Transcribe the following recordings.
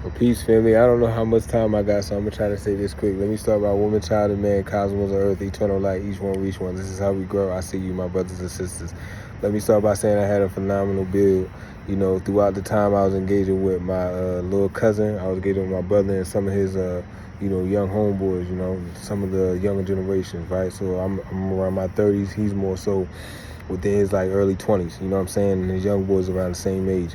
Well, peace, family. I don't know how much time I got, so I'm going to try to say this quick. Let me start by woman, child, and man, cosmos, of earth, eternal light, each one reach one. This is how we grow. I see you, my brothers and sisters. Let me start by saying I had a phenomenal build. You know, throughout the time I was engaging with my little cousin, I was engaging with my brother and some of his, young homeboys, some of the younger generations, right? So I'm around my 30s. He's more so within his, early 20s, you know what I'm saying? And his young boys around the same age.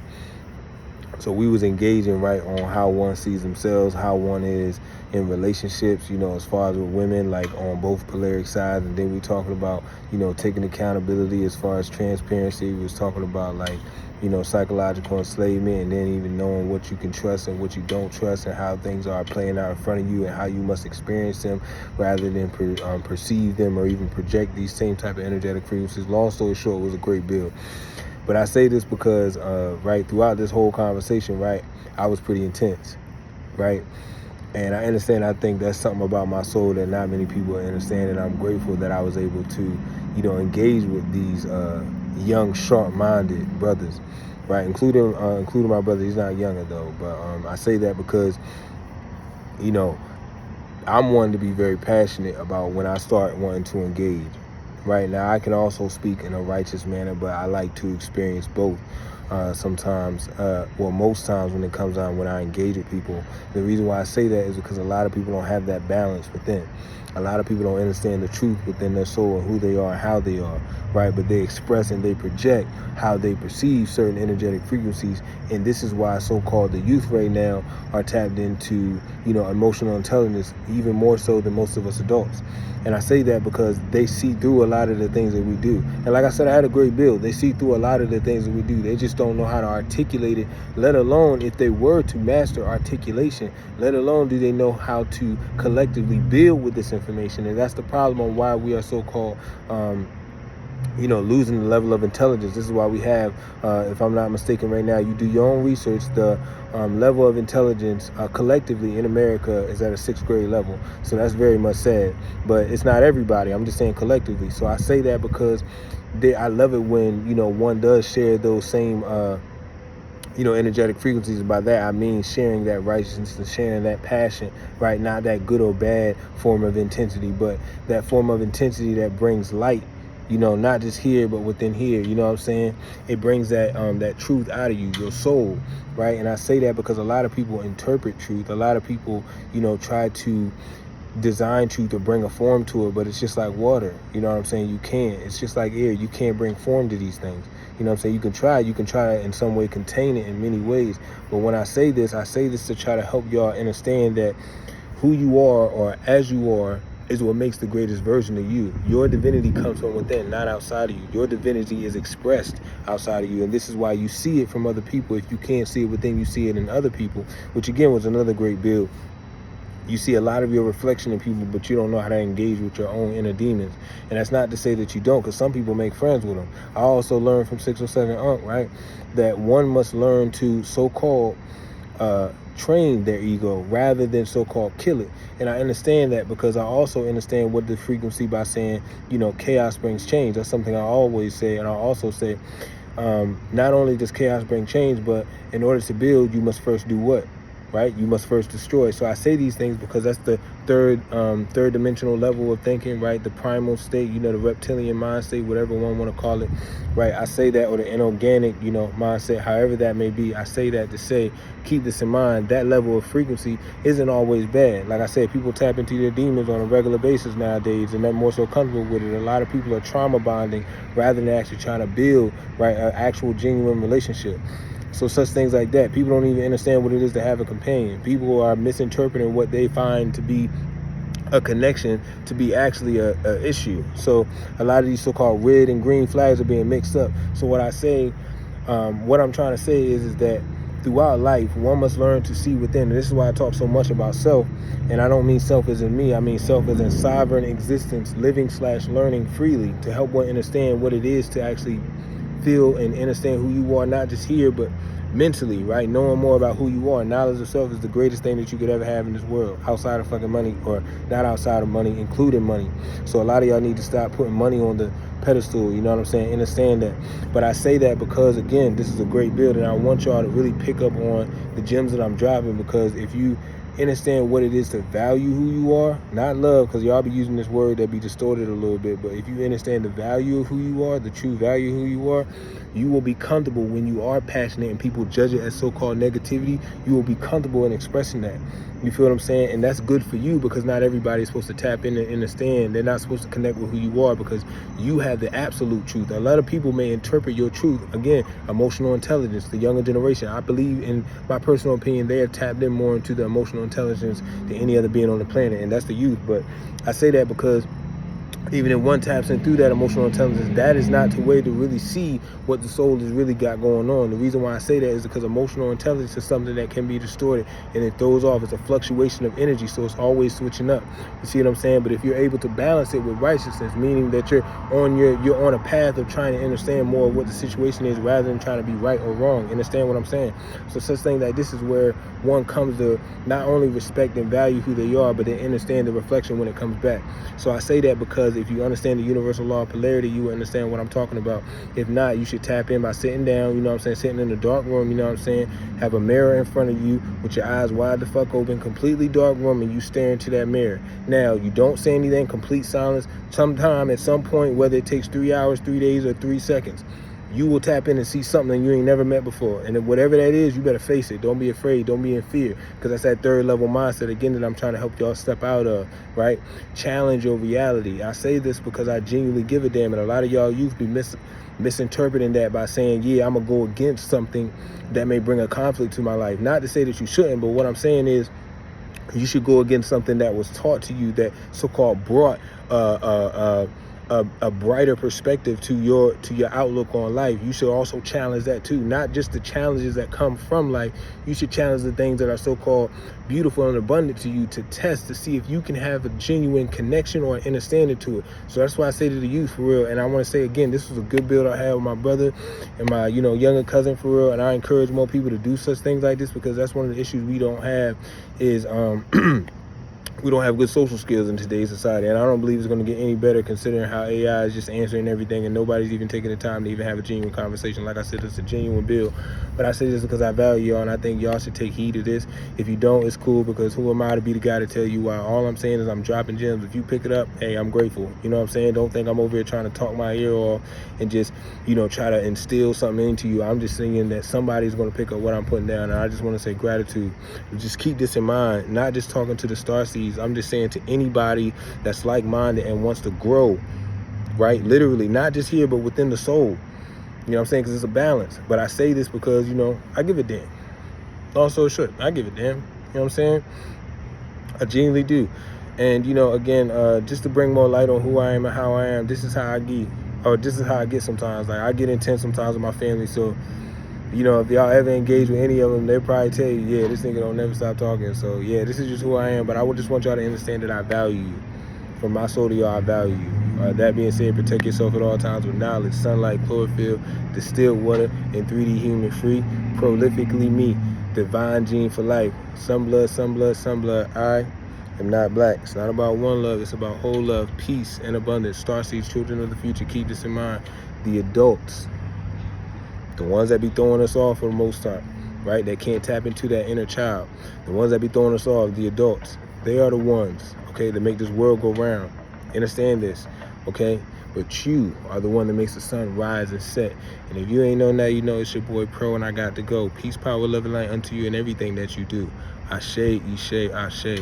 So we was engaging right on how one sees themselves, how one is in relationships, as far as with women, like on both polaric sides. And then we talking about, taking accountability as far as transparency. We was talking about psychological enslavement, and then even knowing what you can trust and what you don't trust, and how things are playing out in front of you and how you must experience them rather than perceive them or even project these same type of energetic frequencies. Long story short, it was a great build. But I say this because, throughout this whole conversation, I was pretty intense, right? And I understand, I think that's something about my soul that not many people understand, and I'm grateful that I was able to, engage with these young, sharp-minded brothers, right? Including my brother. He's not younger, though, but I say that because, I'm one to be very passionate about when I start wanting to engage. Right now, I can also speak in a righteous manner, but I like to experience both. Sometimes, most times when it comes on when I engage with people, the reason why I say that is because a lot of people don't have that balance within. A lot of people don't understand the truth within their soul and who they are and how they are, right? But they express and they project how they perceive certain energetic frequencies. And this is why so-called the youth right now are tapped into, emotional intelligence, even more so than most of us adults. And I say that because they see through a lot of the things that we do. And like I said, I had a great build. They see through a lot of the things that we do. They just don't know how to articulate it, let alone if they were to master articulation, let alone do they know how to collectively build with this information. And that's the problem on why we are so-called losing the level of intelligence. This is why we have, if I'm not mistaken right now, you do your own research, the level of intelligence collectively in America is at a 6th grade level. So that's very much sad, but it's not everybody. I'm just saying collectively. So I say that because I love it when, one does share those same, energetic frequencies. By that, I mean sharing that righteousness and sharing that passion, right? Not that good or bad form of intensity, but that form of intensity that brings light, not just here, but within here, you know what I'm saying? It brings that that truth out of you, your soul, right? And I say that because a lot of people interpret truth. A lot of people, try to design truth or bring a form to it, but it's just like water, you know what I'm saying? You can't. It's just like air. You can't bring form to these things. You know what I'm saying? You can try in some way, contain it in many ways. But when I say this to try to help y'all understand that who you are or as you are is what makes the greatest version of you. Your divinity comes from within, not outside of you. Your divinity is expressed outside of you. And this is why you see it from other people. If you can't see it within, you see it in other people, which again was another great build. You see a lot of your reflection in people, but you don't know how to engage with your own inner demons. And that's not to say that you don't, because some people make friends with them. I also learned from 607 Unc, right, that one must learn to so-called train their ego rather than so-called kill it. And I understand that because I also understand what the frequency by saying, chaos brings change. That's something I always say. And I also say, not only does chaos bring change, but in order to build, you must first do what? Right? You must first destroy. So I say these things because that's the third dimensional level of thinking, right? The primal state, the reptilian mind state, whatever one want to call it, right? I say that, or the inorganic, mindset, however that may be. I say that to say, keep this in mind. That level of frequency isn't always bad. Like I said, people tap into their demons on a regular basis nowadays, and they're more so comfortable with it. A lot of people are trauma bonding rather than actually trying to build, right, an actual genuine relationship. So such things like that. People don't even understand what it is to have a companion. People are misinterpreting what they find to be a connection to be actually a issue. So a lot of these so-called red and green flags are being mixed up. So what I say, what I'm trying to say is that throughout life, one must learn to see within. And this is why I talk so much about self. And I don't mean self as in me. I mean self as in sovereign existence, living/learning freely, to help one understand what it is to actually feel and understand who you are, not just here, but mentally, right? Knowing more about who you are. Knowledge of self is the greatest thing that you could ever have in this world, outside of fucking money, or not outside of money, including money. So a lot of y'all need to stop putting money on the pedestal, you know what I'm saying? Understand that. But I say that because, again, this is a great build, and I want y'all to really pick up on the gems that I'm dropping, because if you understand what it is to value who you are, not love, because y'all be using this word that be distorted a little bit, but if you understand the value of who you are, the true value of who you are, you will be comfortable when you are passionate and people judge it as so-called negativity. You will be comfortable in expressing that. You feel what I'm saying? And that's good for you, because not everybody is supposed to tap in and understand. They're not supposed to connect with who you are, because you have the absolute truth. A lot of people may interpret your truth, again, emotional intelligence, the younger generation. I believe, in my personal opinion, they have tapped in more into the emotional intelligence than any other being on the planet, and that's the youth. But I say that because even if one taps in through that emotional intelligence, that is not the way to really see what the soul has really got going on. The reason why I say that is because emotional intelligence is something that can be distorted, and it throws off. It's a fluctuation of energy, so it's always switching up. You see what I'm saying? But if you're able to balance it with righteousness, meaning that you're on a path of trying to understand more of what the situation is, rather than trying to be right or wrong. Understand what I'm saying? So such thing like this is where one comes to not only respect and value who they are, but they understand the reflection when it comes back. So I say that because if you understand the universal law of polarity, you will understand what I'm talking about. If not, you should tap in by sitting down, you know what I'm saying, sitting in a dark room, you know what I'm saying, have a mirror in front of you with your eyes wide the fuck open, completely dark room, and you stare into that mirror. Now, you don't say anything, complete silence. Sometime at some point, whether it takes 3 hours, 3 days, or 3 seconds, you will tap in and see something you ain't never met before. And whatever that is, you better face it. Don't be afraid. Don't be in fear. Because that's that third level mindset, again, that I'm trying to help y'all step out of, right? Challenge your reality. I say this because I genuinely give a damn. And a lot of y'all youth be misinterpreting that by saying, yeah, I'm going to go against something that may bring a conflict to my life. Not to say that you shouldn't, but what I'm saying is, you should go against something that was taught to you that so-called brought a brighter perspective to your outlook on life. You should also challenge that too, not just the challenges that come from life. You should challenge the things that are so-called beautiful and abundant to you, to test to see if you can have a genuine connection or understanding to it. So that's why I say to the youth, for real. And I want to say again, this was a good build I had with my brother and my younger cousin, for real. And I encourage more people to do such things like this, because that's one of the issues we don't have is we don't have good social skills in today's society, and I don't believe it's going to get any better, considering how AI is just answering everything and nobody's even taking the time to even have a genuine conversation. Like I said, it's a genuine bill, but I say this because I value y'all, and I think y'all should take heed of this. If you don't, it's cool, because who am I to be the guy to tell you why? All I'm saying is I'm dropping gems. If you pick it up, hey, I'm grateful. You know what I'm saying? Don't think I'm over here trying to talk my ear off and just, try to instill something into you. I'm just saying that somebody's going to pick up what I'm putting down, and I just want to say gratitude. Just keep this in mind, not just talking to the starseeds. I'm just saying to anybody that's like-minded and wants to grow, right? Literally, not just here, but within the soul. You know what I'm saying? Because it's a balance. But I say this because, I give a damn. Also, short, I give a damn. You know what I'm saying? I genuinely do. And, again, just to bring more light on who I am and how I am, this is how I get sometimes. Like, I get intense sometimes with my family, so if y'all ever engage with any of them, they'll probably tell you, yeah, this nigga don't never stop talking. So, yeah, this is just who I am. But I would just want y'all to understand that I value you. From my soul to y'all, I value you. That being said, protect yourself at all times with knowledge, sunlight, chlorophyll, distilled water, and 3D human free. Prolifically me, divine gene for life. Some blood, some blood, some blood. I am not black. It's not about one love. It's about whole love, peace, and abundance. Starseeds, children of the future. Keep this in mind. The adults, the ones that be throwing us off for the most time, right? That can't tap into that inner child. The ones that be throwing us off, the adults, they are the ones, okay, that make this world go round. Understand this, okay? But you are the one that makes the sun rise and set. And if you ain't know that, it's your boy Pro, and I got to go. Peace, power, love, and light unto you in everything that you do. Ashe, Ishe, Ashe.